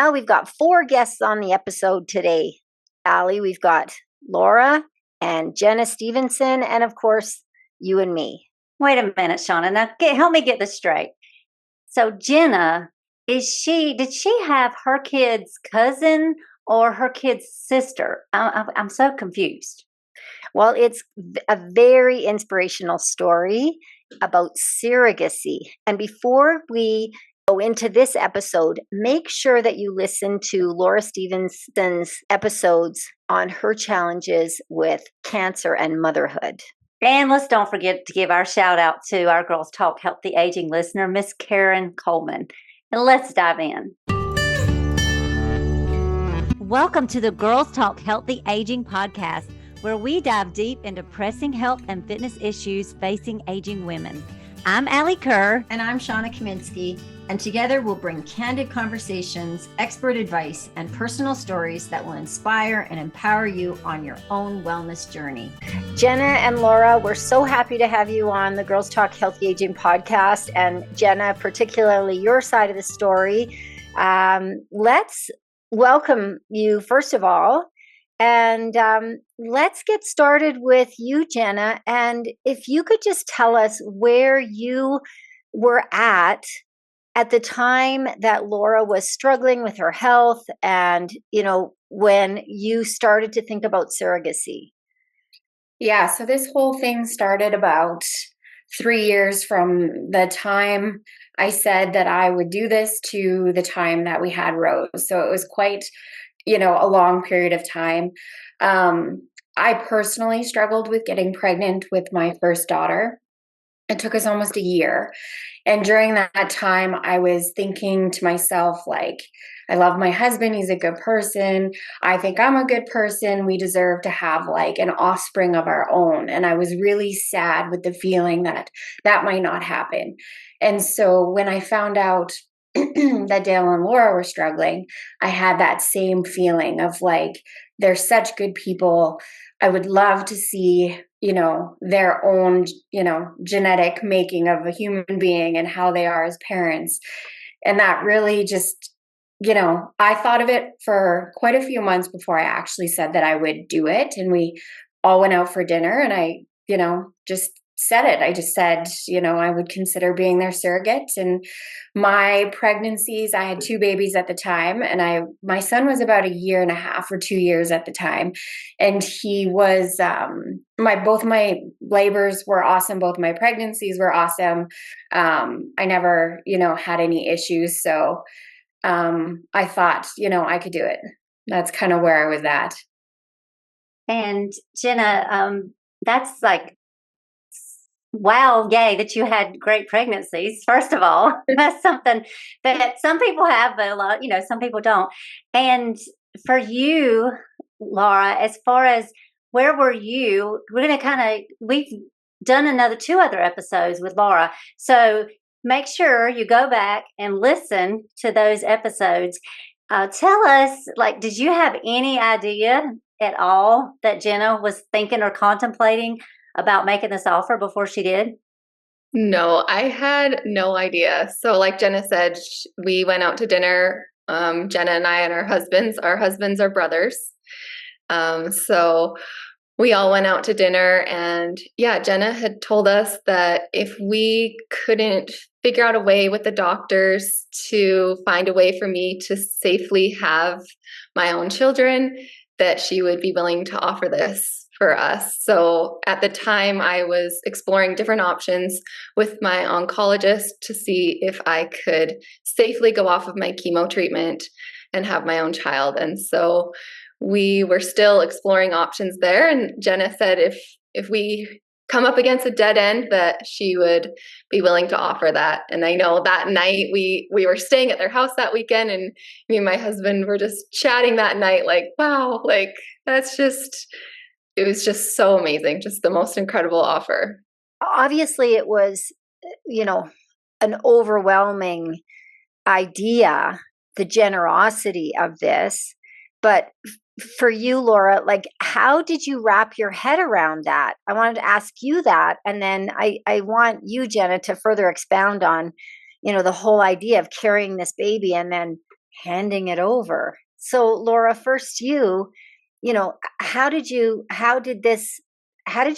Well, we've got 4 guests on the episode today. Alli, we've got Laura and Jenna Stevenson, and of course, you and me. Wait a minute, Shawna. Now, help me get this straight. So, Jenna, did she have her kid's cousin or her kid's sister? I'm so confused. Well, it's a very inspirational story about surrogacy. And before we go into this episode, make sure that you listen to Laura Stevenson's episodes on her challenges with cancer and motherhood. And let's don't forget to give our shout out to our Girls Talk Healthy Aging listener, Miss Karen Coleman. And let's dive in. Welcome to the Girls Talk Healthy Aging podcast, where we dive deep into pressing health and fitness issues facing aging women. I'm Alli Kerr. And I'm Shawna Kaminski. And together we'll bring candid conversations, expert advice, and personal stories that will inspire and empower you on your own wellness journey. Jenna and Laura, we're so happy to have you on the Girls Talk Healthy Aging podcast. And Jenna, particularly your side of the story. Let's welcome you, first of all. And let's get started with you, Jenna. And if you could just tell us where you were at the time that Laura was struggling with her health and, when you started to think about surrogacy. Yeah, so this whole thing started about 3 years from the time I said that I would do this to the time that we had Rose. So it was quite a long period of time. I personally struggled with getting pregnant with my first daughter. It took us almost a year. And during that time, I was thinking to myself, I love my husband. He's a good person. I think I'm a good person. We deserve to have an offspring of our own. And I was really sad with the feeling that might not happen. And so when I found out that Dale and Laura were struggling, I had that same feeling of they're such good people. I would love to see, their own, genetic making of a human being and how they are as parents. And that really just, I thought of it for quite a few months before I actually said that I would do it. And we all went out for dinner and I, just said it. I just said, I would consider being their surrogate. And my pregnancies, I had 2 babies at the time, and my son was about 1.5 years or 2 years at the time. And he was, both my labors were awesome. Both my pregnancies were awesome. I never, had any issues. So, I thought, I could do it. That's kind of where I was at. And Jenna, that's wow, yay, that you had great pregnancies. First of all, that's something that some people have, but a lot, some people don't. And for you, Laura, as far as where were you, we're going to we've done 2 other episodes with Laura. So make sure you go back and listen to those episodes. Tell us, did you have any idea at all that Jenna was thinking or contemplating about making this offer before she did? No, I had no idea. So like Jenna said, we went out to dinner, Jenna and I and our husbands are brothers. So we all went out to dinner, and Jenna had told us that if we couldn't figure out a way with the doctors to find a way for me to safely have my own children, that she would be willing to offer this for us. So at the time, I was exploring different options with my oncologist to see if I could safely go off of my chemo treatment and have my own child. And so we were still exploring options there. And Jenna said if we come up against a dead end, that she would be willing to offer that. And I know that night we were staying at their house that weekend, and me and my husband were just chatting that night, wow, that's just, it was just so amazing. Just the most incredible offer. Obviously, it was, an overwhelming idea, the generosity of this. But for you, Laura, how did you wrap your head around that? I wanted to ask you that. And then I want you, Jenna, to further expound on, the whole idea of carrying this baby and then handing it over. So Laura, first you know, how did you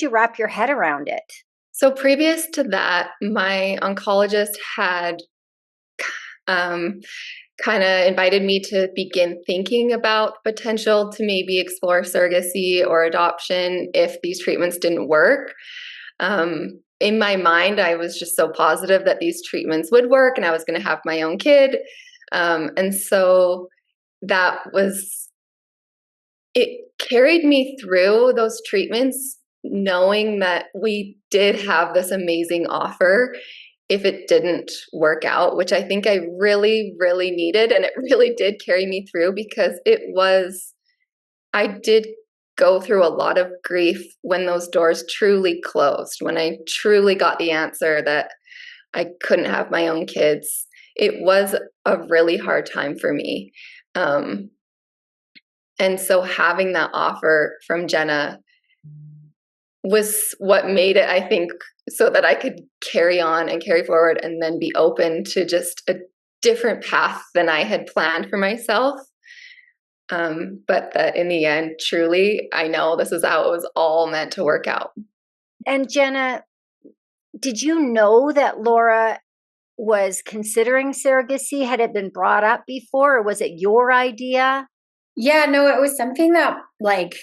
wrap your head around it? So previous to that, my oncologist had kind of invited me to begin thinking about potential to maybe explore surrogacy or adoption if these treatments didn't work. In my mind, I was just so positive that these treatments would work and I was going to have my own kid. And so it carried me through those treatments, knowing that we did have this amazing offer if it didn't work out, which I think I really, really needed. And it really did carry me through because I did go through a lot of grief when those doors truly closed, when I truly got the answer that I couldn't have my own kids. It was a really hard time for me. And so having that offer from Jenna was what made it, I think, so that I could carry on and carry forward and then be open to just a different path than I had planned for myself. But that in the end, truly, I know this is how it was all meant to work out. And Jenna, did you know that Laura was considering surrogacy? Had it been brought up before, or was it your idea? Yeah, no, it was something that, like,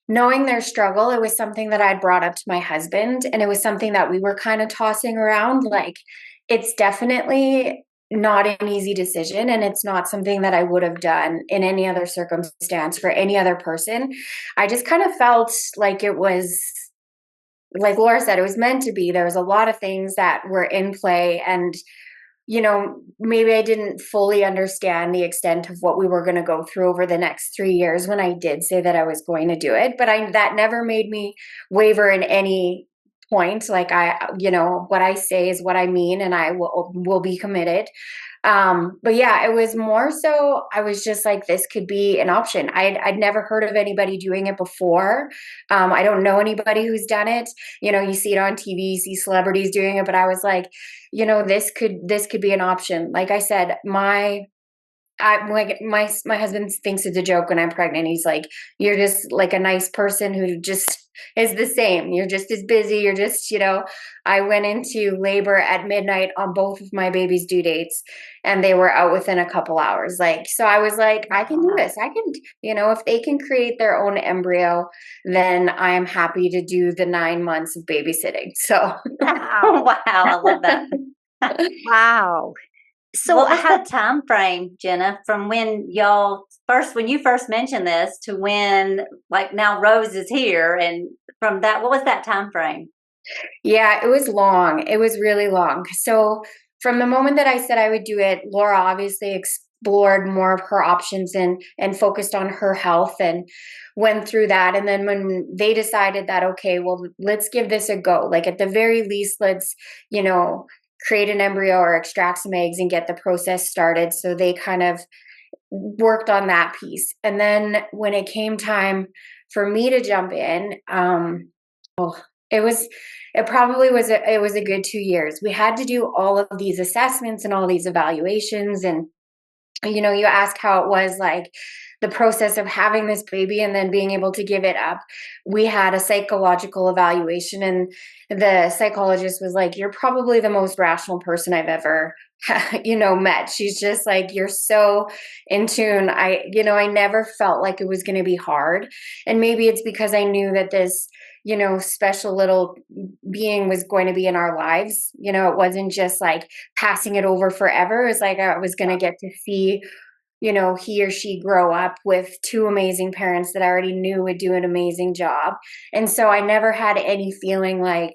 knowing their struggle, it was something that I'd brought up to my husband, and it was something that we were kind of tossing around. Like, it's definitely not an easy decision, and it's not something that I would have done in any other circumstance for any other person. I just kind of felt like it was, like Laura said, it was meant to be. There was a lot of things that were in play, and maybe I didn't fully understand the extent of what we were going to go through over the next 3 years when I did say that I was going to do it. But that never made me waver in any point. Like, what I say is what I mean, and I will be committed. But yeah, it was more so, I was just like, this could be an option. I'd never heard of anybody doing it before. I don't know anybody who's done it. You see it on TV, you see celebrities doing it, but I was like, this could be an option. Like I said, my husband thinks it's a joke when I'm pregnant. He's like, you're just like a nice person who just is the same. You're just as busy. You're just, I went into labor at midnight on both of my baby's due dates, and they were out within a couple hours. Like, so I was like, I can do this. I can, if they can create their own embryo, then I am happy to do the 9 months of babysitting. So, wow, I love that. Wow. So what was the time frame, Jenna, from when when you first mentioned this to when, like, now Rose is here, and from that, what was that time frame? Yeah, it was long. It was really long. So from the moment that I said I would do it, Laura obviously explored more of her options and focused on her health and went through that. And then when they decided that, okay, well, let's give this a go. Like, at the very least, let's, create an embryo or extract some eggs and get the process started. So they kind of worked on that piece. And then when it came time for me to jump in, it was a good 2 years. We had to do all of these assessments and all these evaluations. And, you ask how it was, like, the process of having this baby and then being able to give it up. We had a psychological evaluation, and the psychologist was like, you're probably the most rational person I've ever met. She's just like, you're so in tune. I never felt like it was going to be hard. And maybe it's because I knew that this, special little being was going to be in our lives. It wasn't just like passing it over forever. It's like I was going to get to see, he or she grow up with two amazing parents that I already knew would do an amazing job. And so I never had any feeling like,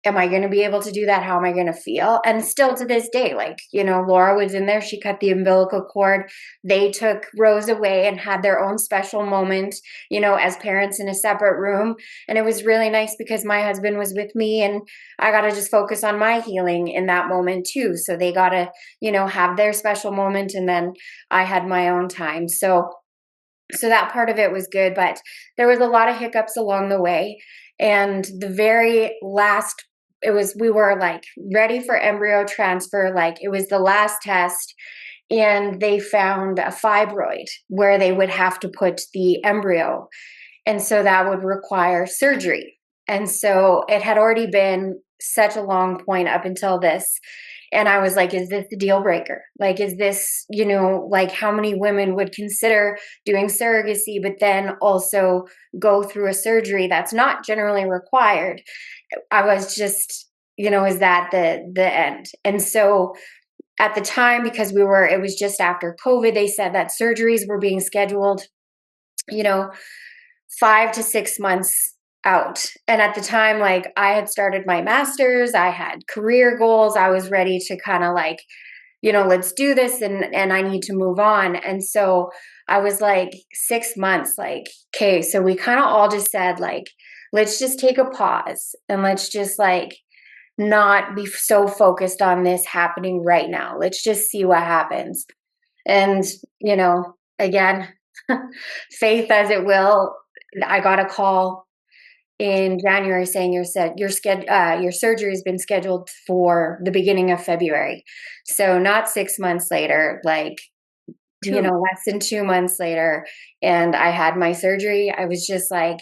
am I going to be able to do that? How am I going to feel? And still to this day, like, Laura was in there. She cut the umbilical cord. They took Rose away and had their own special moment, as parents in a separate room. And it was really nice because my husband was with me, and I got to just focus on my healing in that moment too. So they got to, have their special moment. And then I had my own time. So that part of it was good, but there was a lot of hiccups along the way. And the very last, we were like ready for embryo transfer. Like, it was the last test. and they found a fibroid where they would have to put the embryo. And so that would require surgery. And so it had already been such a long point up until this. And I was like, is this the deal breaker? Like, is this, like how many women would consider doing surrogacy, but then also go through a surgery that's not generally required? I was just, is that the end? And so at the time, because it was just after COVID, they said that surgeries were being scheduled, 5 to 6 months out. And at the time, like, I had started my master's, I had career goals, I was ready to kind of like, let's do this, and I need to move on. And so I was like 6 months, like, okay, so we kind of all just said, like, let's just take a pause and let's just like not be so focused on this happening right now. Let's just see what happens. And, again, faith as it will, I got a call in January saying your surgery has been scheduled for the beginning of February. So not 6 months later, like, less than 2 months later. And I had my surgery. I was just like,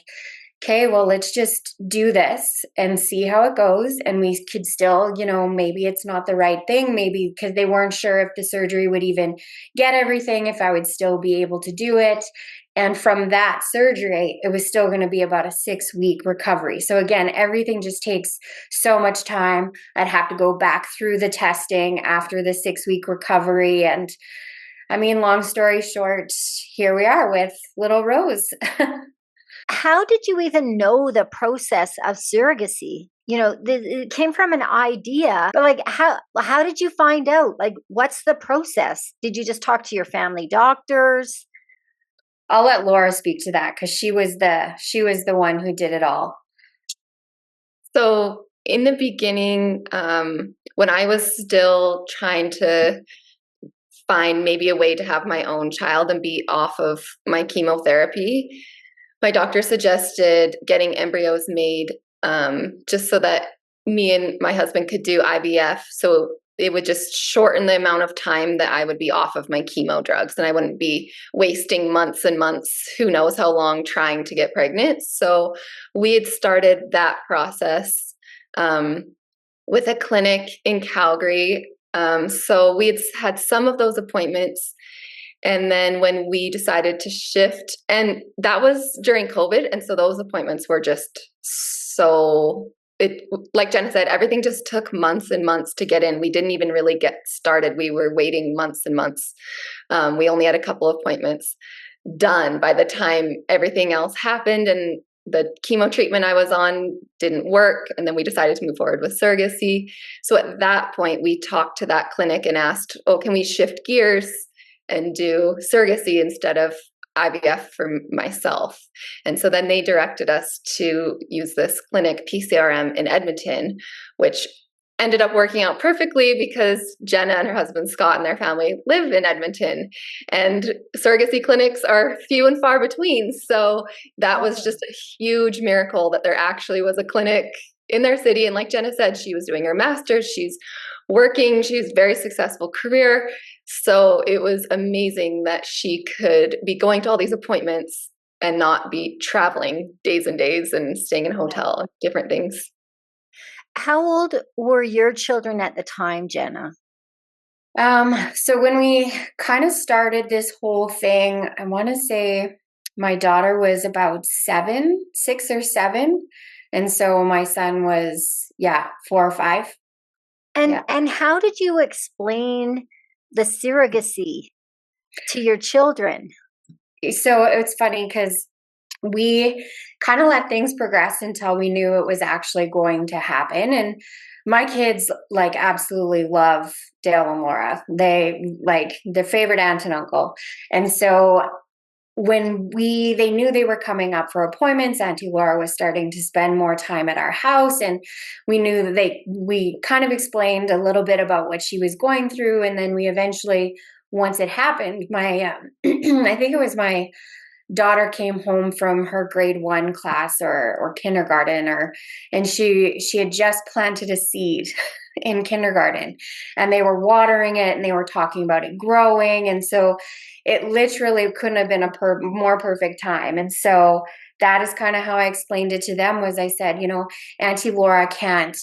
okay, well, let's just do this and see how it goes. And we could still, maybe it's not the right thing, maybe because they weren't sure if the surgery would even get everything, if I would still be able to do it. And from that surgery, it was still going to be about a 6-week recovery. So again, everything just takes so much time. I'd have to go back through the testing after the 6-week recovery. And I mean, long story short, here we are with little Rose. How did you even know the process of surrogacy? It came from an idea, but like, how did you find out? Like, what's the process? Did you just talk to your family doctors? I'll let Laura speak to that because she was the one who did it all. So in the beginning, when I was still trying to find maybe a way to have my own child and be off of my chemotherapy, my doctor suggested getting embryos made just so that me and my husband could do IVF. So it would just shorten the amount of time that I would be off of my chemo drugs, and I wouldn't be wasting months and months, who knows how long, trying to get pregnant. So we had started that process with a clinic in Calgary. So we had some of those appointments. And then when we decided to shift, and that was during COVID. And so those appointments were just like Jenna said, everything just took months and months to get in. We didn't even really get started. We were waiting months and months. We only had a couple of appointments done by the time everything else happened. And the chemo treatment I was on didn't work. And then we decided to move forward with surrogacy. So at that point, we talked to that clinic and asked, can we shift gears and do surrogacy instead of IVF for myself? And so then they directed us to use this clinic, PCRM, in Edmonton, which ended up working out perfectly because Jenna and her husband Scott and their family live in Edmonton, and surrogacy clinics are few and far between. So that was just a huge miracle that there actually was a clinic in their city. And like Jenna said, she was doing her master's, she's working, she's very successful career. So it was amazing that she could be going to all these appointments and not be traveling days and days and staying in a hotel, different things. How old were your children at the time, Jenna? So when we kind of started this whole thing, I want to say my daughter was about 6 or 7. And so my son was, 4 or 5. And how did you explain the surrogacy to your children? So it's funny because we kind of let things progress until we knew it was actually going to happen. And my kids like absolutely love Dale and Laura. They like their favorite aunt and uncle. And so when they knew they were coming up for appointments, Auntie Laura was starting to spend more time at our house, and we knew that we kind of explained a little bit about what she was going through. And then we eventually, once it happened, my I think it was my daughter came home from her grade 1 class or kindergarten, and she had just planted a seed in kindergarten, and they were watering it and they were talking about it growing. And so it literally couldn't have been a more perfect time. And so that is kind of how I explained it to them, was I said, Auntie Laura can't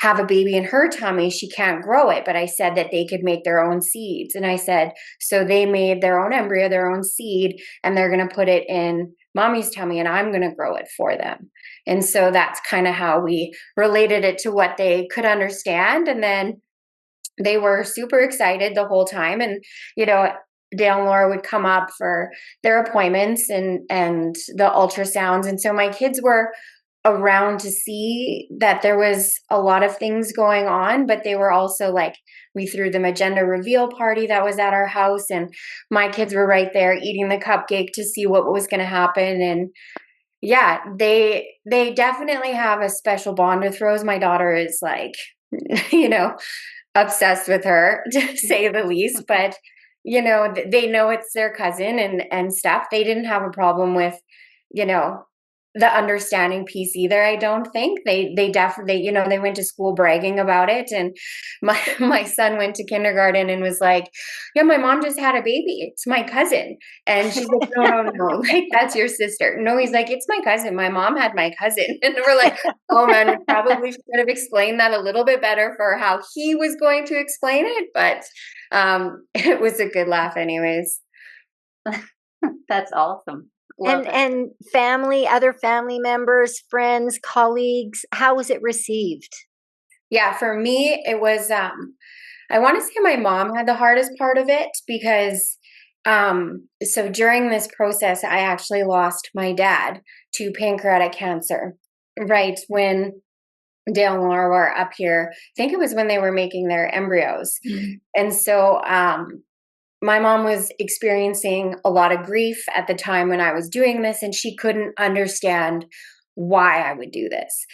have a baby in her tummy. She can't grow it. But I said that they could make their own seeds. And I said, so they made their own embryo, their own seed, and they're going to put it in mommy's tummy, and I'm going to grow it for them. And so that's kind of how we related it to what they could understand. And then they were super excited the whole time. And, Dale and Laura would come up for their appointments and the ultrasounds. And so my kids were around to see that there was a lot of things going on, but they were also like, we threw them a gender reveal party that was at our house, and my kids were right there eating the cupcake to see what was going to happen. And yeah, they definitely have a special bond with Rose. My daughter is like, obsessed with her, to say the least, but they know it's their cousin and stuff. They didn't have a problem with, the understanding piece either. I don't think they definitely, they went to school bragging about it. And my son went to kindergarten and was like, yeah, my mom just had a baby. It's my cousin. And she's like, no, like, that's your sister. No, he's like, it's my cousin. My mom had my cousin. And we're like, oh man, we probably should have explained that a little bit better for how he was going to explain it. But it was a good laugh anyways. That's awesome. And family, other family members, friends, colleagues, how was it received? Yeah, for me, it was, I want to say my mom had the hardest part of it, because so during this process, I actually lost my dad to pancreatic cancer, right when Dale and Laura were up here. I think it was when they were making their embryos. Mm-hmm. And so my mom was experiencing a lot of grief at the time when I was doing this, and she couldn't understand why I would do this.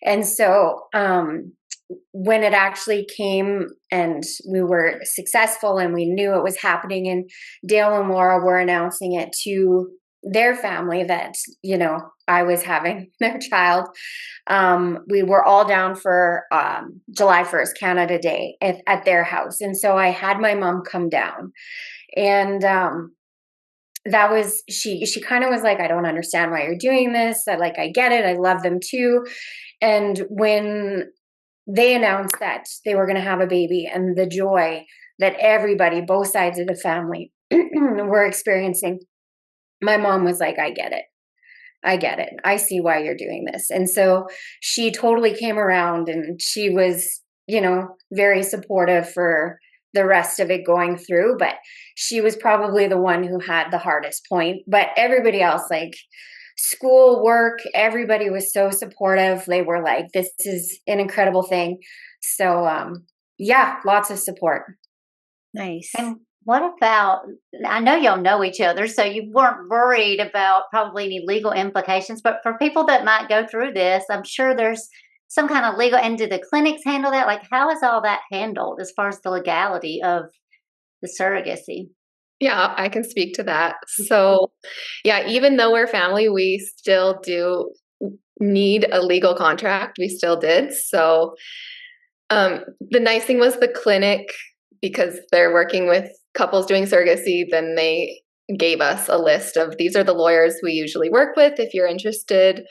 And so when it actually came and we were successful and we knew it was happening, and Dale and Laura were announcing it to their family that, I was having their child, we were all down for July 1st, Canada Day, at their house. And so I had my mom come down, and that was, she kind of was like, I don't understand why you're doing this. I get it. I love them too. And when they announced that they were going to have a baby, and the joy that everybody, both sides of the family were experiencing, my mom was like, I get it. I see why you're doing this. And so she totally came around, and she was, very supportive for the rest of it going through. But she was probably the one who had the hardest point. But everybody else, like school, work, everybody was so supportive. They were like, this is an incredible thing. So yeah, lots of support. Nice. And what about, I know y'all know each other, so you weren't worried about probably any legal implications, but for people that might go through this, I'm sure there's some kind of legal, and do the clinics handle that? Like, how is all that handled as far as the legality of the surrogacy? Yeah, I can speak to that. So yeah, even though we're family, we still do need a legal contract. We still did. So the nice thing was the clinic, because they're working with couples doing surrogacy, then they gave us a list of, these are the lawyers we usually work with if you're interested.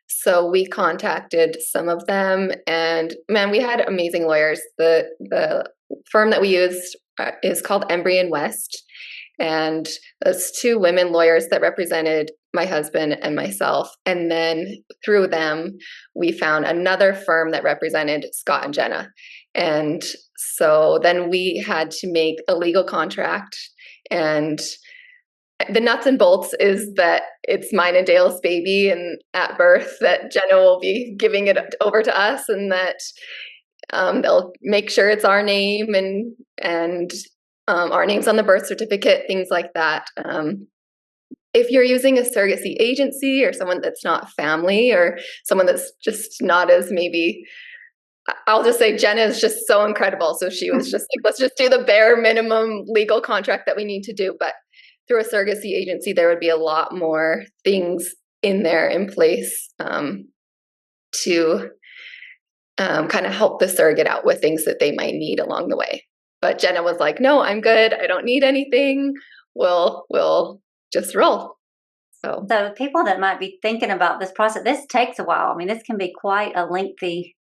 So we contacted some of them, and man, we had amazing lawyers. The firm that we used is called Embry & West, and those two women lawyers that represented my husband and myself. And then through them, we found another firm that represented Scott and Jenna. And so then we had to make a legal contract, and the nuts and bolts is that it's mine and Dale's baby, and at birth that Jenna will be giving it over to us, and that they'll make sure it's our name and our names on the birth certificate, things like that. If you're using a surrogacy agency or someone that's not family, or someone that's just not as, maybe, I'll just say Jenna is just so incredible. So she was just like, let's just do the bare minimum legal contract that we need to do. But through a surrogacy agency, there would be a lot more things in there in place to kind of help the surrogate out with things that they might need along the way. But Jenna was like, no, I'm good. I don't need anything. We'll just roll. So people that might be thinking about this process, this takes a while. I mean, this can be quite a lengthy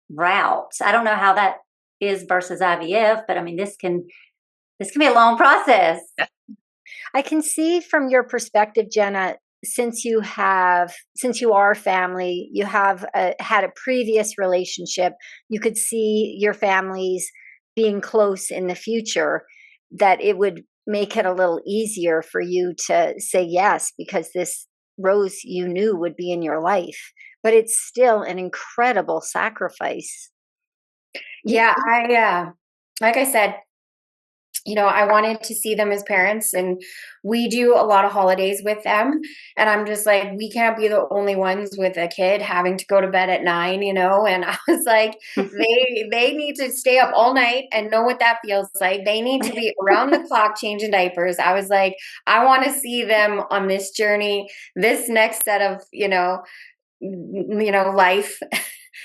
route. I don't know how that is versus IVF, but I mean, this can be a long process. I can see from your perspective, Jenna, since you are family, you have had a previous relationship, you could see your families being close in the future, that it would make it a little easier for you to say yes, because this Rose you knew would be in your life. But it's still an incredible sacrifice. Yeah, like I said, I wanted to see them as parents, and we do a lot of holidays with them. And I'm just like, we can't be the only ones with a kid having to go to bed at 9, And I was like, they need to stay up all night and know what that feels like. They need to be around the clock changing diapers. I was like, I want to see them on this journey, this next set of, life.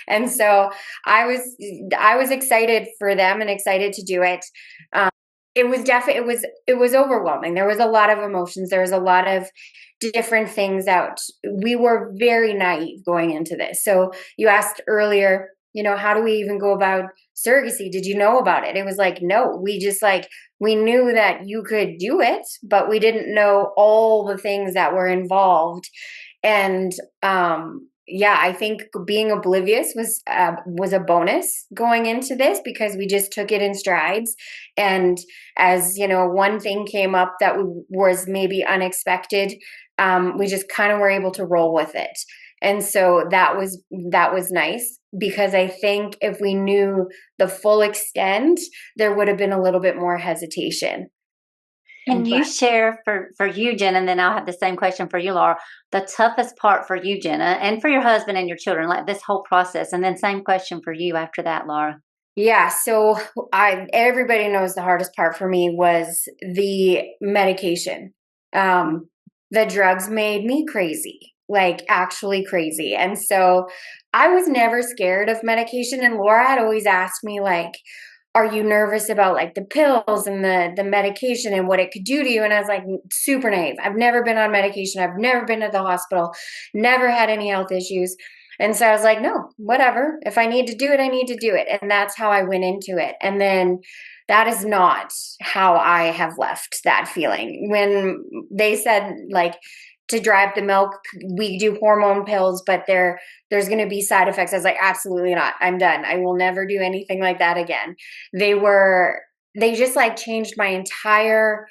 And so I was excited for them and excited to do it. It was overwhelming. There was a lot of emotions. There was a lot of different things out. We were very naive going into this. So you asked earlier, how do we even go about surrogacy? Did you know about it? It was like, no, we knew that you could do it, but we didn't know all the things that were involved. And, I think being oblivious was a bonus going into this, because we just took it in strides. And as one thing came up that was maybe unexpected, we just kind of were able to roll with it. And so that was nice, because I think if we knew the full extent, there would have been a little bit more hesitation. Can you share for you, Jenna, and then I'll have the same question for you, Laura, the toughest part for you, Jenna, and for your husband and your children, like this whole process, and then same question for you after that, Laura. Yeah, so everybody knows the hardest part for me was the medication. The drugs made me crazy, like actually crazy. And so I was never scared of medication. And Laura had always asked me, like, are you nervous about like the pills and the medication and what it could do to you? And I was like, super naive. I've never been on medication. I've never been to the hospital, never had any health issues. And so I was like, no, whatever. If I need to do it, I need to do it. And that's how I went into it. And then that is not how I have left that feeling. When they said, like, to dry up the milk, we do hormone pills, but there's going to be side effects. I was like, absolutely not. I'm done. I will never do anything like that again. They just like changed my entire,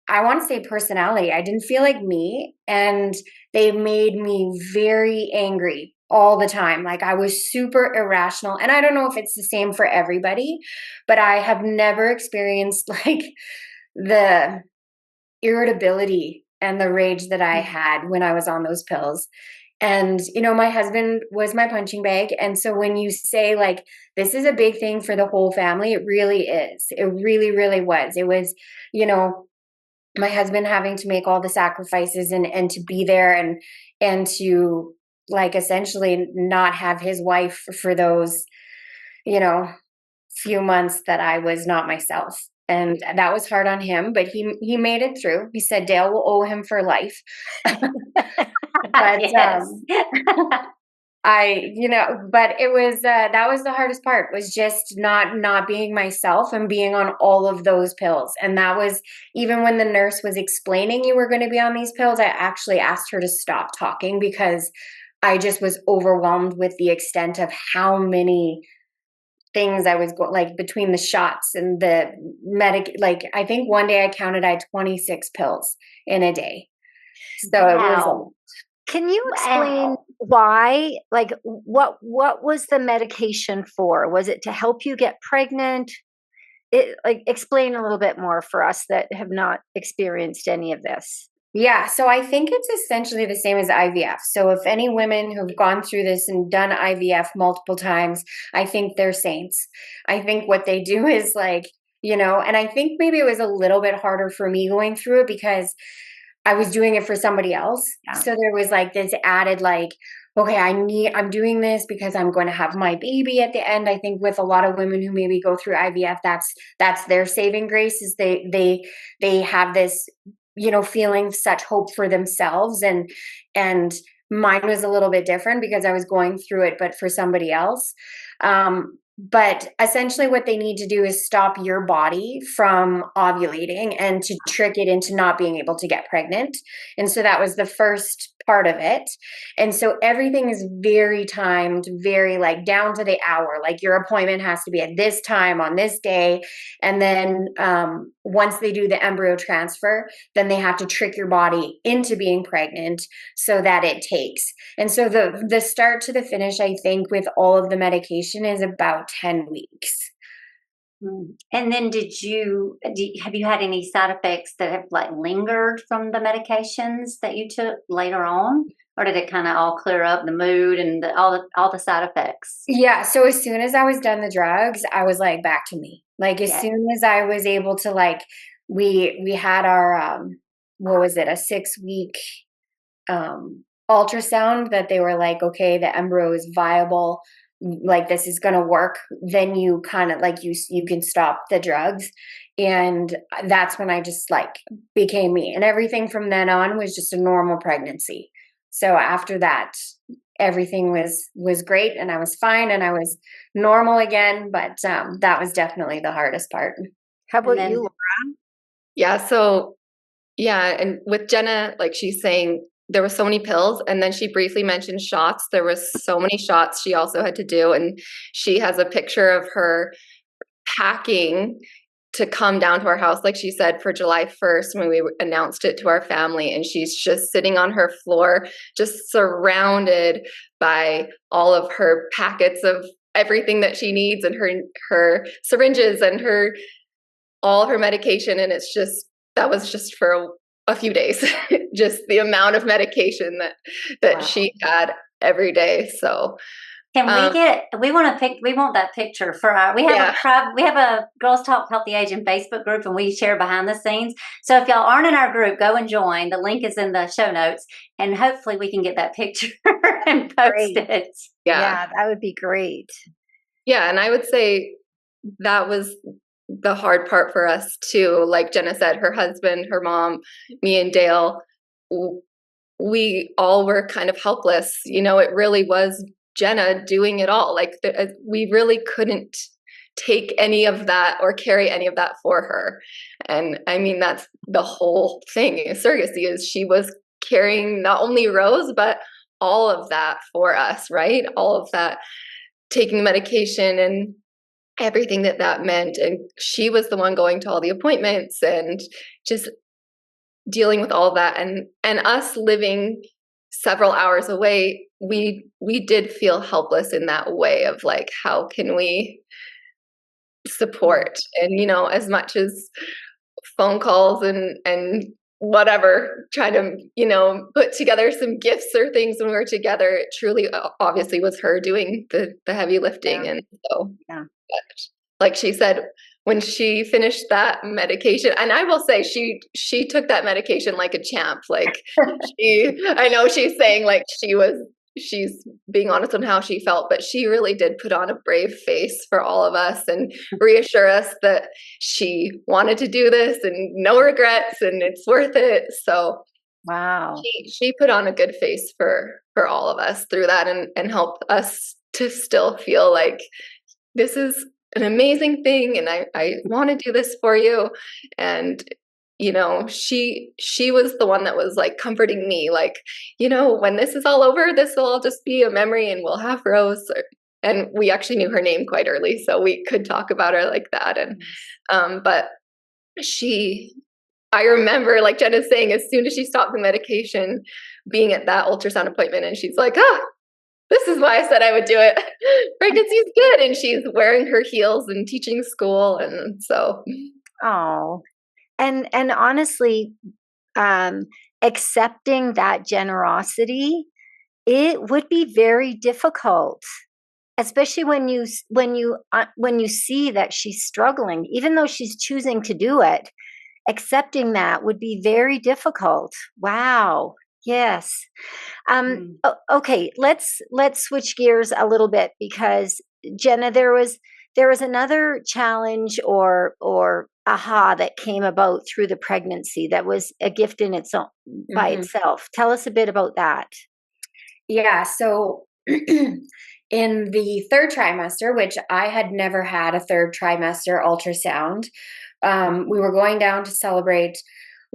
I want to say, personality. I didn't feel like me, and they made me very angry all the time. Like, I was super irrational, and I don't know if it's the same for everybody, but I have never experienced like the irritability and the rage that I had when I was on those pills. And, my husband was my punching bag. And so when you say like, this is a big thing for the whole family, it really is. It really, really was. It was, my husband having to make all the sacrifices and to be there and to like essentially not have his wife for those, few months that I was not myself. And that was hard on him, but he made it through. He said Dale will owe him for life. But Yes. but it was that was the hardest part, was just not being myself and being on all of those pills. And that was, even when the nurse was explaining you were going to be on these pills, I actually asked her to stop talking, because I just was overwhelmed with the extent of how many things I was going, like between the shots and the like I think one day I counted, I had 26 pills in a day. So Wow. it was. Can you explain why? Like, what was the medication for? Was it to help you get pregnant? Explain a little bit more for us that have not experienced any of this. Yeah, so I think it's essentially the same as IVF. So if any women who've gone through this and done IVF multiple times, I think they're saints. I think what they do is like, and I think maybe it was a little bit harder for me going through it because I was doing it for somebody else. Yeah. So there was like this added like, okay, I'm doing this because I'm going to have my baby at the end. I think with a lot of women who maybe go through IVF, that's their saving grace, is they have this, feeling such hope for themselves, and mine was a little bit different because I was going through it, but for somebody else. But essentially what they need to do is stop your body from ovulating and to trick it into not being able to get pregnant. And so that was the first part of it. And so everything is very timed, very like down to the hour. Like your appointment has to be at this time on this day. And then once they do the embryo transfer, then they have to trick your body into being pregnant so that it takes. And so the start to the finish, I think, with all of the medication is about 10 weeks. And then have you had any side effects that have like lingered from the medications that you took later on? Or did it kind of all clear up, the mood and all the side effects? Yeah. So as soon as I was done the drugs, I was like back to me. Like as Yeah. soon as I was able to we had our what was it, a 6-week ultrasound that they were like, okay, the embryo is viable, like this is going to work, then you kind of like you can stop the drugs. And that's when I just like became me, and everything from then on was just a normal pregnancy. So after that, everything was great, and I was fine, and I was normal again. But that was definitely the hardest part. How about then- you, Laura? Yeah. So, yeah. And with Jenna, like she's saying, there were so many pills, and then she briefly mentioned shots. There was so many shots she also had to do. And she has a picture of her packing to come down to our house, like she said, for July 1st when we announced it to our family. And she's just sitting on her floor, just surrounded by all of her packets of everything that she needs, and her syringes and all her medication. And that was just for a few days, just the amount of medication that Wow. she had every day. So Can we want that picture for we have a Girls Talk Healthy Aging Facebook group, and we share behind the scenes. So if y'all aren't in our group, go and join. The link is in the show notes, and hopefully we can get that picture and post it. Yeah, that would be great. Yeah. And I would say that was the hard part for us too. Like Jenna said, her husband, her mom, me and Dale, we all were kind of helpless. It really was Jenna doing it all. Like we really couldn't take any of that or carry any of that for her. And I mean, that's the whole thing. Surrogacy is she was carrying not only Rose, but all of that for us, right? All of that, taking medication and everything that meant. And she was the one going to all the appointments and just dealing with all that. And us living several hours away, we did feel helpless in that way of like, how can we support? And as much as phone calls and whatever, trying to put together some gifts or things when we were together, it truly obviously was her doing the heavy lifting. And so like she said, when she finished that medication, and I will say she took that medication like a champ. Like I know she's saying like she's being honest on how she felt, but she really did put on a brave face for all of us and reassure us that she wanted to do this and no regrets and it's worth it. So wow, she put on a good face for all of us through that and helped us to still feel like this is an amazing thing, and I want to do this for you. And she was the one that was like comforting me, like, when this is all over, this will all just be a memory and we'll have Rose. And we actually knew her name quite early, so we could talk about her like that. And but I remember, like Jenna's saying, as soon as she stopped the medication, being at that ultrasound appointment, and she's like, this is why I said I would do it. Pregnancy's good. And she's wearing her heels and teaching school. And so. Oh, and honestly, accepting that generosity, it would be very difficult especially when you see that she's struggling, even though she's choosing to do it, accepting that would be very difficult. Wow. Yes. Okay, let's switch gears a little bit, because Jenna, there was another challenge or aha that came about through the pregnancy that was a gift in its own by itself. Tell us a bit about that. Yeah, so in the third trimester, which I had never had a third trimester ultrasound, we were going down to celebrate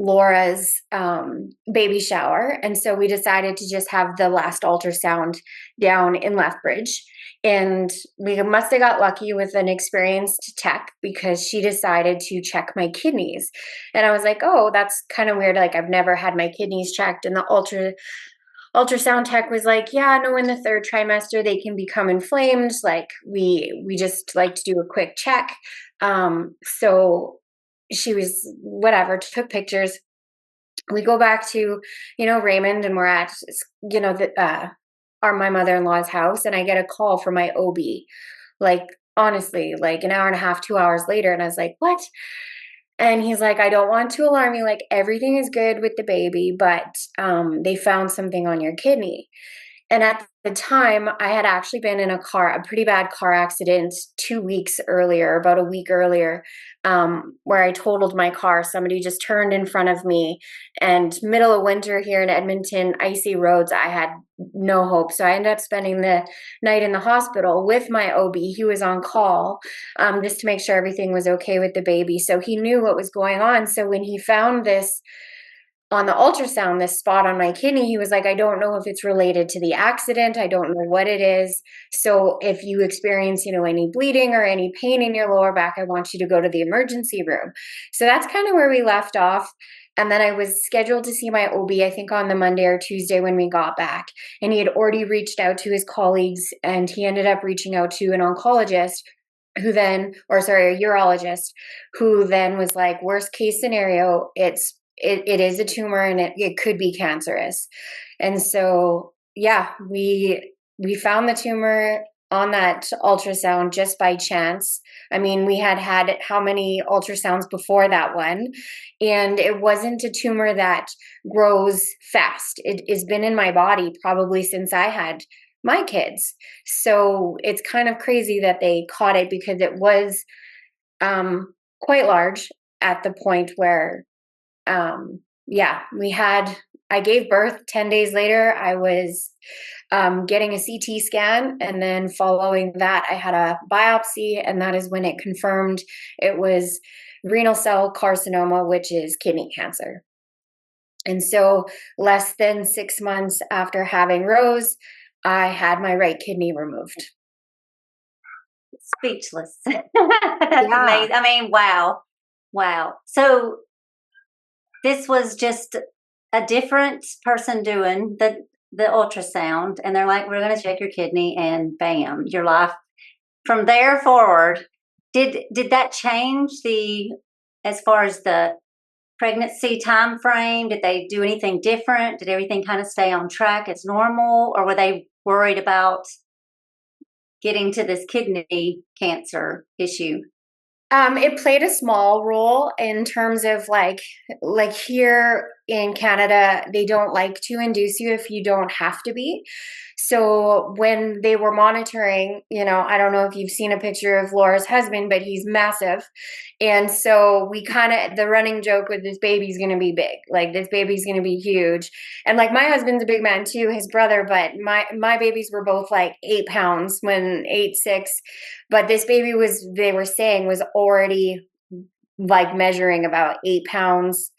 Laura's baby shower. And so we decided to just have the last ultrasound down in Lethbridge. And we must have got lucky with an experienced tech, because she decided to check my kidneys. And I was like, oh, that's kind of weird. Like, I've never had my kidneys checked. And the ultrasound tech was like, yeah, no, in the third trimester they can become inflamed. Like, we just like to do a quick check. So she was whatever, took pictures. We go back to, Raymond, and we're at, my mother-in-law's house, and I get a call from my OB, like, honestly, like an hour and a half, 2 hours later. And I was like, what? And he's like, I don't want to alarm you. Like, everything is good with the baby, but they found something on your kidney. And at the time, I had actually been in a pretty bad car accident 2 weeks earlier, about a week earlier, where I totaled my car. Somebody just turned in front of me, and middle of winter here in Edmonton, icy roads, I had no hope. So I ended up spending the night in the hospital with my OB. He was on call, just to make sure everything was okay with the baby. So he knew what was going on. So when he found this on the ultrasound, this spot on my kidney, he was like, I don't know if it's related to the accident. I don't know what it is. So if you experience, any bleeding or any pain in your lower back, I want you to go to the emergency room. So that's kind of where we left off. And then I was scheduled to see my OB, I think on the Monday or Tuesday when we got back. And he had already reached out to his colleagues, and he ended up reaching out to an oncologist a urologist, who then was like, worst case scenario, it is a tumor, and it could be cancerous. And so, yeah, we found the tumor on that ultrasound just by chance. I mean, we had how many ultrasounds before that one, and it wasn't a tumor that grows fast. It has been in my body probably since I had my kids. So it's kind of crazy that they caught it, because it was quite large at the point where I gave birth. 10 days later, I was getting a CT scan. And then following that, I had a biopsy. And that is when it confirmed it was renal cell carcinoma, which is kidney cancer. And so less than 6 months after having Rose, I had my right kidney removed. Speechless. That's amazing. I mean, wow. So this was just a different person doing the ultrasound, and they're like, we're going to check your kidney, and bam, your life from there forward. Did that change as far as the pregnancy time frame? Did they do anything different? Did everything kind of stay on track as normal, or were they worried about getting to this kidney cancer issue? It played a small role in terms of like here in Canada, they don't like to induce you if you don't have to be. So when they were monitoring, I don't know if you've seen a picture of Laura's husband, but he's massive. And so the running joke with this baby's going to be big. Like, this baby's going to be huge. And like, my husband's a big man too, his brother, but my babies were both like 8 pounds when 8'6". But this baby they were saying was already like measuring about 8 pounds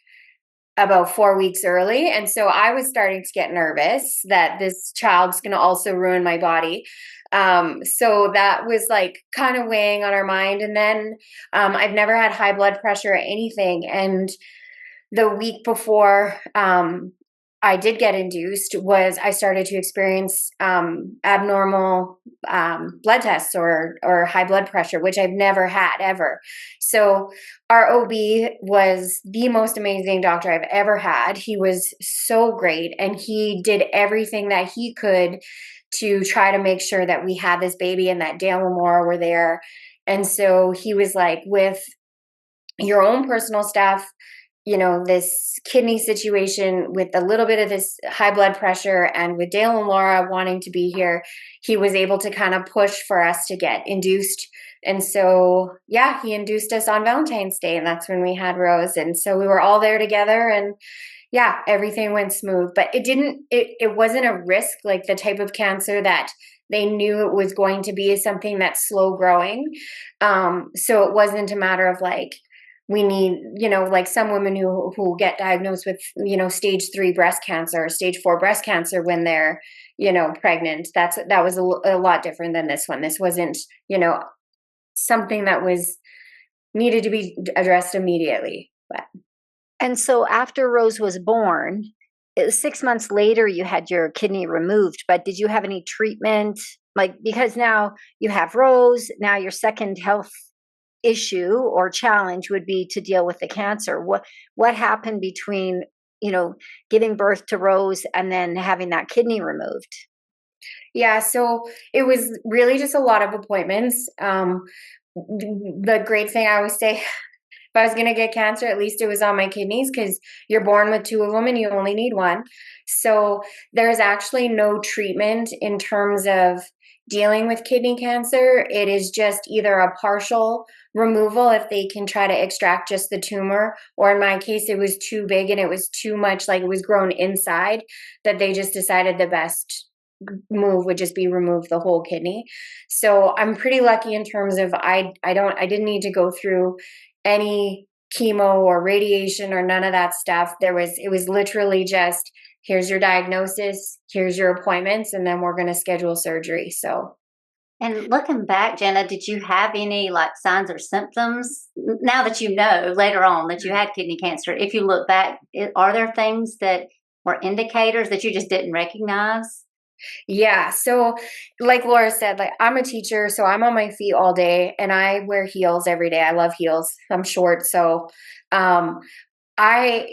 about 4 weeks early. And so I was starting to get nervous that this child's going to also ruin my body. So that was like kind of weighing on our mind. And then I've never had high blood pressure or anything. And the week before I did get induced was I started to experience abnormal blood tests or high blood pressure, which I've never had ever. So our OB was the most amazing doctor I've ever had. He was so great, and he did everything that he could to try to make sure that we had this baby and that Dale and Laura were there. And so he was like, with your own personal stuff, this kidney situation, with a little bit of this high blood pressure, and with Dale and Laura wanting to be here, he was able to kind of push for us to get induced. And so, yeah, he induced us on Valentine's Day, and that's when we had Rose. And so we were all there together, and yeah, everything went smooth. But it wasn't a risk, like the type of cancer that they knew it was going to be, something that's slow growing. So it wasn't a matter of like, we need, like some women who get diagnosed with, stage 3 breast cancer, or stage 4 breast cancer when they're, pregnant. That was a lot different than this one. This wasn't, something that was needed to be addressed immediately. But. And so after Rose was born, 6 months later, you had your kidney removed, but did you have any treatment? Like, because now you have Rose, now your second health issue or challenge would be to deal with the cancer. What happened between, giving birth to Rose and then having that kidney removed? Yeah, so it was really just a lot of appointments. The great thing I always say, if I was going to get cancer, at least it was on my kidneys, because you're born with 2 of them and you only need one. So there's actually no treatment in terms of dealing with kidney cancer. It is just either a partial removal if they can try to extract just the tumor, or in my case, it was too big and it was too much, like it was grown inside, that they just decided the best move would just be remove the whole kidney. So I'm pretty lucky in terms of I didn't need to go through any chemo or radiation or none of that stuff. It was literally just, here's your diagnosis, here's your appointments, and then we're going to schedule surgery. So. And looking back, Jenna, did you have any like signs or symptoms now that you know later on that you had kidney cancer? If you look back, are there things that were indicators that you just didn't recognize? Yeah. So like Laura said, like I'm a teacher, so I'm on my feet all day and I wear heels every day. I love heels. I'm short. So, I,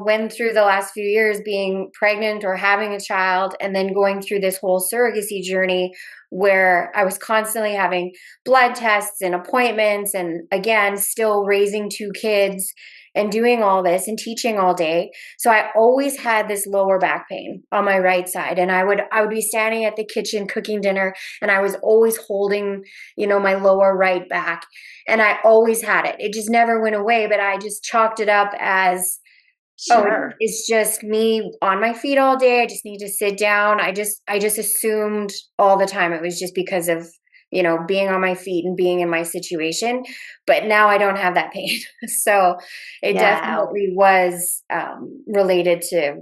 went through the last few years being pregnant or having a child, and then going through this whole surrogacy journey where I was constantly having blood tests and appointments, and again, still raising 2 kids and doing all this and teaching all day. So I always had this lower back pain on my right side, and I would be standing at the kitchen cooking dinner, and I was always holding, my lower right back, and I always had it. It just never went away, but I just chalked it up as, Sure. it's just me on my feet all day. I just need to sit down. I just assumed all the time it was just because of, being on my feet and being in my situation. But now I don't have that pain. So it definitely was related to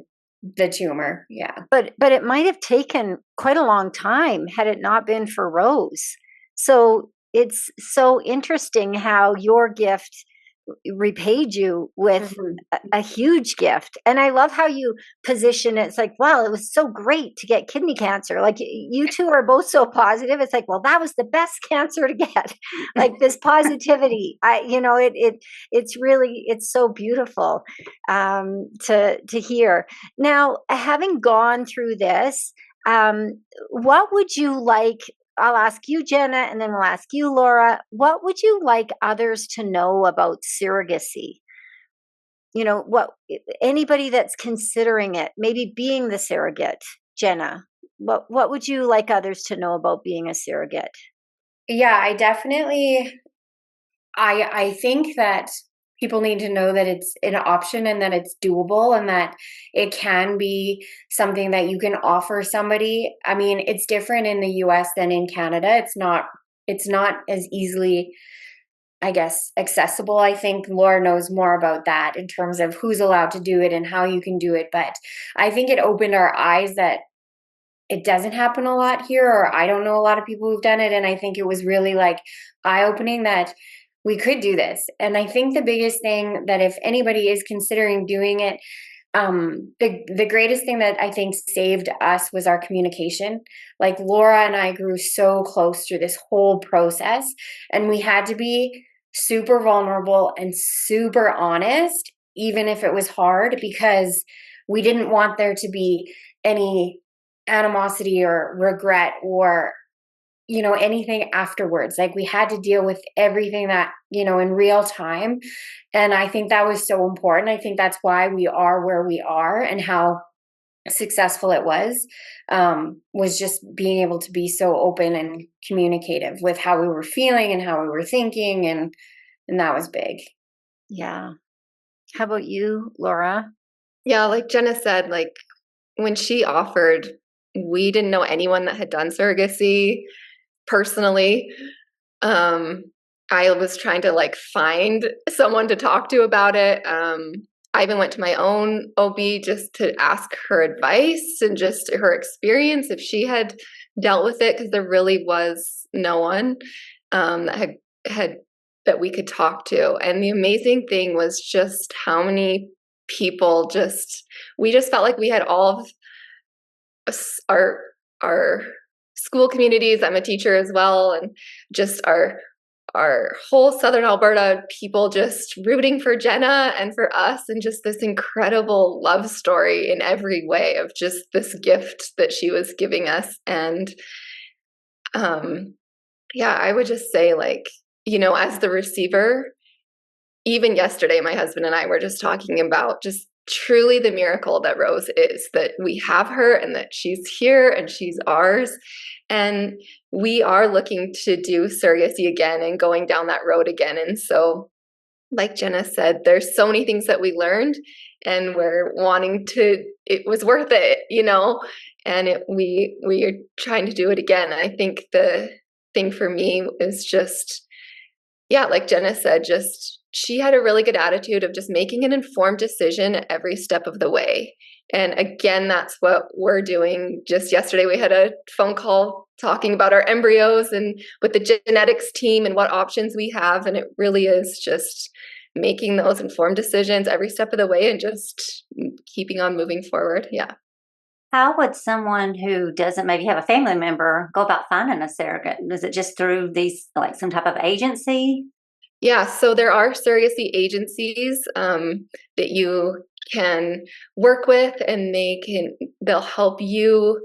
the tumor. Yeah. But it might have taken quite a long time had it not been for Rose. So it's so interesting how your gift repaid you with a huge gift. And I love how you position it. It's like, wow, it was so great to get kidney cancer. Like you two are both so positive. It's like, well, that was the best cancer to get. Like this positivity. It's so beautiful to hear. Now, having gone through this, what would you like? I'll ask you, Jenna, and then we'll ask you, Laura. What would you like others to know about surrogacy? What anybody that's considering it, maybe being the surrogate, Jenna, what would you like others to know about being a surrogate? Yeah, I definitely, I think that people need to know that it's an option and that it's doable and that it can be something that you can offer somebody. I mean, it's different in the US than in Canada. It's not as easily, I guess, accessible. I think Laura knows more about that in terms of who's allowed to do it and how you can do it. But I think it opened our eyes that it doesn't happen a lot here, or I don't know a lot of people who've done it. And I think it was really like eye-opening that we could do this. And I think the biggest thing that if anybody is considering doing it, the greatest thing that I think saved us was our communication. Like Laura and I grew so close through this whole process, and we had to be super vulnerable and super honest, even if it was hard, because we didn't want there to be any animosity or regret or, anything afterwards. Like we had to deal with everything that, in real time. And I think that was so important. I think that's why we are where we are and how successful it was just being able to be so open and communicative with how we were feeling and how we were thinking. And that was big. Yeah. How about you, Laura? Yeah, like Jenna said, like when she offered, we didn't know anyone that had done surrogacy personally. I was trying to like find someone to talk to about it. I even went to my own OB just to ask her advice and just her experience if she had dealt with it, because there really was no one that had that we could talk to. And the amazing thing was just how many people we just felt like we had all of our school communities. I'm a teacher as well, and just our whole Southern Alberta people just rooting for Jenna and for us, and just this incredible love story in every way of just this gift that she was giving us. And yeah, I would just say, like, as the receiver, even yesterday, my husband and I were just talking about just truly the miracle that Rose is, that we have her and that she's here and she's ours. And we are looking to do surrogacy again and going down that road again. And so, like Jenna said, there's so many things that we learned and we're wanting to, it was worth it, and we are trying to do it again. And I think the thing for me is just, yeah, like Jenna said, just she had a really good attitude of just making an informed decision at every step of the way. And again, that's what we're doing. Just yesterday, we had a phone call talking about our embryos and with the genetics team and what options we have. And it really is just making those informed decisions every step of the way and just keeping on moving forward. Yeah. How would someone who doesn't maybe have a family member go about finding a surrogate? Is it just through these, like some type of agency? Yeah, so there are surrogacy agencies that you can work with, and they'll help you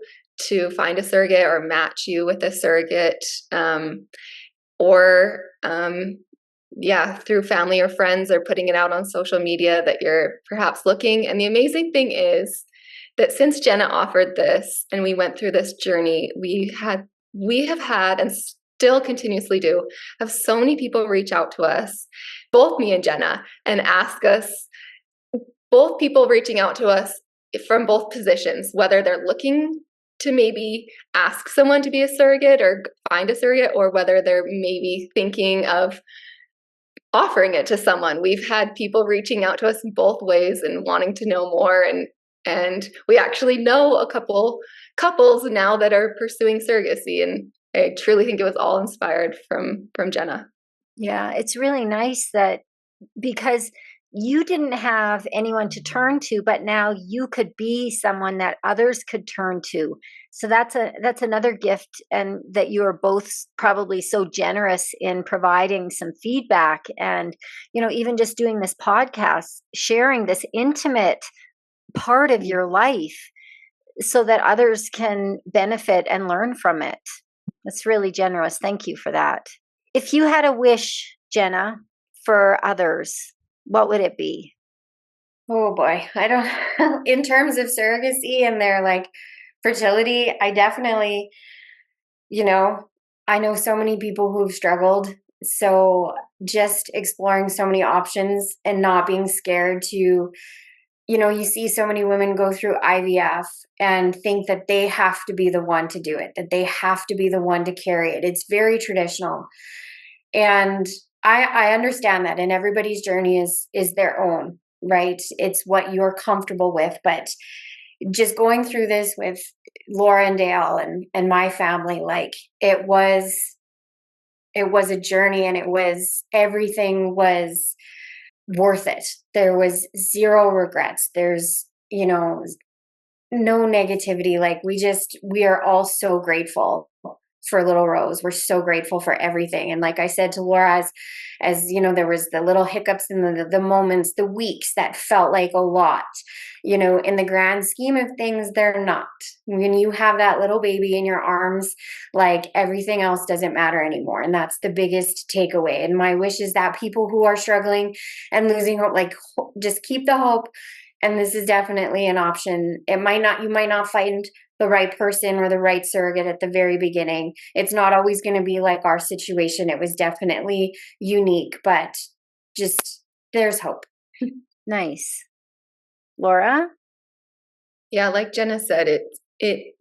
to find a surrogate or match you with a surrogate, or through family or friends, or putting it out on social media that you're perhaps looking. And the amazing thing is that since Jenna offered this and we went through this journey, we have had and still continuously do have so many people reach out to us, both me and Jenna, and ask us, both people reaching out to us from both positions, whether they're looking to maybe ask someone to be a surrogate or find a surrogate, or whether they're maybe thinking of offering it to someone. We've had people reaching out to us in both ways and wanting to know more, and we actually know a couple couples now that are pursuing surrogacy, and I truly think it was all inspired from Jenna. Yeah, it's really nice that because you didn't have anyone to turn to, but now you could be someone that others could turn to. So that's another gift, and that you are both probably so generous in providing some feedback, and even just doing this podcast, sharing this intimate part of your life so that others can benefit and learn from it. That's really generous. Thank you for that. If you had a wish, Jenna, for others, what would it be? Oh boy, I don't. In terms of surrogacy and their like fertility, I definitely, I know so many people who've struggled. So just exploring so many options and not being scared to, you see so many women go through IVF and think that they have to be the one to do it, that they have to be the one to carry it. It's very traditional. And I understand that, and everybody's journey is their own, right? It's what you're comfortable with. But just going through this with Laura and Dale and my family, like it was a journey, and everything was worth it. There was zero regrets. There's, no negativity. Like we are all so grateful for little Rose. We're so grateful for everything. And like I said to Laura, as you know, there was the little hiccups in the moments, the weeks that felt like a lot. You know, in the grand scheme of things, they're not. When you have that little baby in your arms, like everything else doesn't matter anymore. And that's the biggest takeaway. And my wish is that people who are struggling and losing hope, like just keep the hope. And this is definitely an option. You might not find the right person or the right surrogate at the very beginning. It's not always going to be like our situation. It was definitely unique, but just there's hope. Nice. Laura? Yeah, like Jenna said, it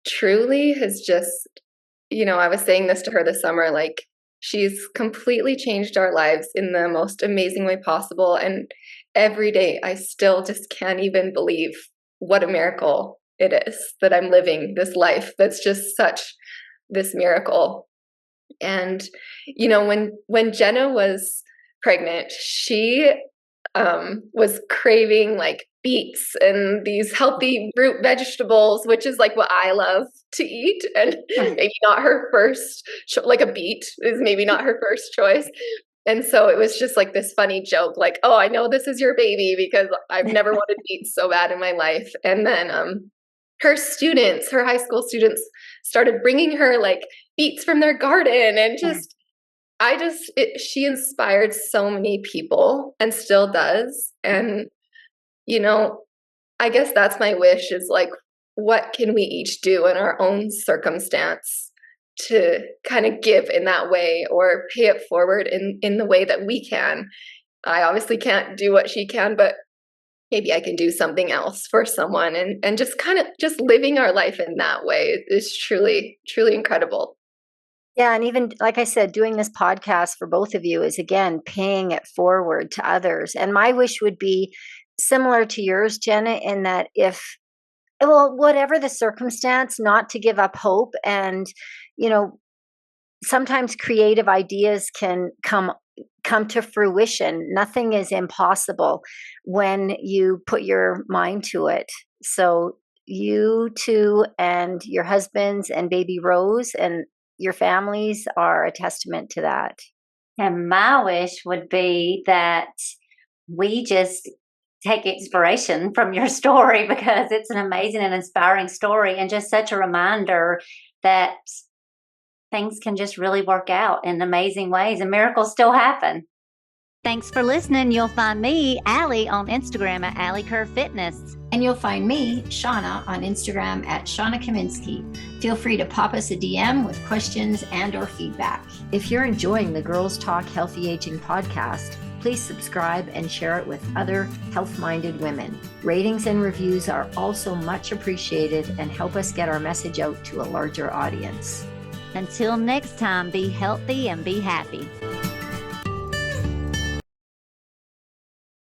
truly has just, you know, I was saying this to her this summer, like she's completely changed our lives in the most amazing way possible. And every day I still just can't even believe what a miracle it is that I'm living this life that's just such this miracle. And, you know, when Jenna was pregnant, she was craving like beets and these healthy root vegetables, which is like what I love to eat. And maybe not her first, like a beet is maybe not her first choice. And so it was just like this funny joke, like, oh, I know this is your baby because I've never wanted beets so bad in my life. And then her high school students started bringing her like beets from their garden and just, she inspired so many people and still does. And, you know, I guess that's my wish is like, what can we each do in our own circumstance to kind of give in that way or pay it forward in the way that we can? I obviously can't do what she can, but maybe I can do something else for someone and just kind of just living our life in that way is truly, truly incredible. Yeah. And even like I said, doing this podcast for both of you is again, paying it forward to others. And my wish would be similar to yours, Jenna, in that whatever the circumstance, not to give up hope. And, you know, sometimes creative ideas can come to fruition. Nothing is impossible when you put your mind to it. So you two and your husbands and baby Rose and your families are a testament to that. And my wish would be that we just take inspiration from your story because it's an amazing and inspiring story and just such a reminder that things can just really work out in amazing ways and miracles still happen. Thanks for listening. You'll find me, Alli, on Instagram at Alli Kerr Fitness. And you'll find me, Shawna, on Instagram at Shawna Kaminski. Feel free to pop us a DM with questions and or feedback. If you're enjoying the Girls Talk Healthy Aging podcast, please subscribe and share it with other health-minded women. Ratings and reviews are also much appreciated and help us get our message out to a larger audience. Until next time, be healthy and be happy.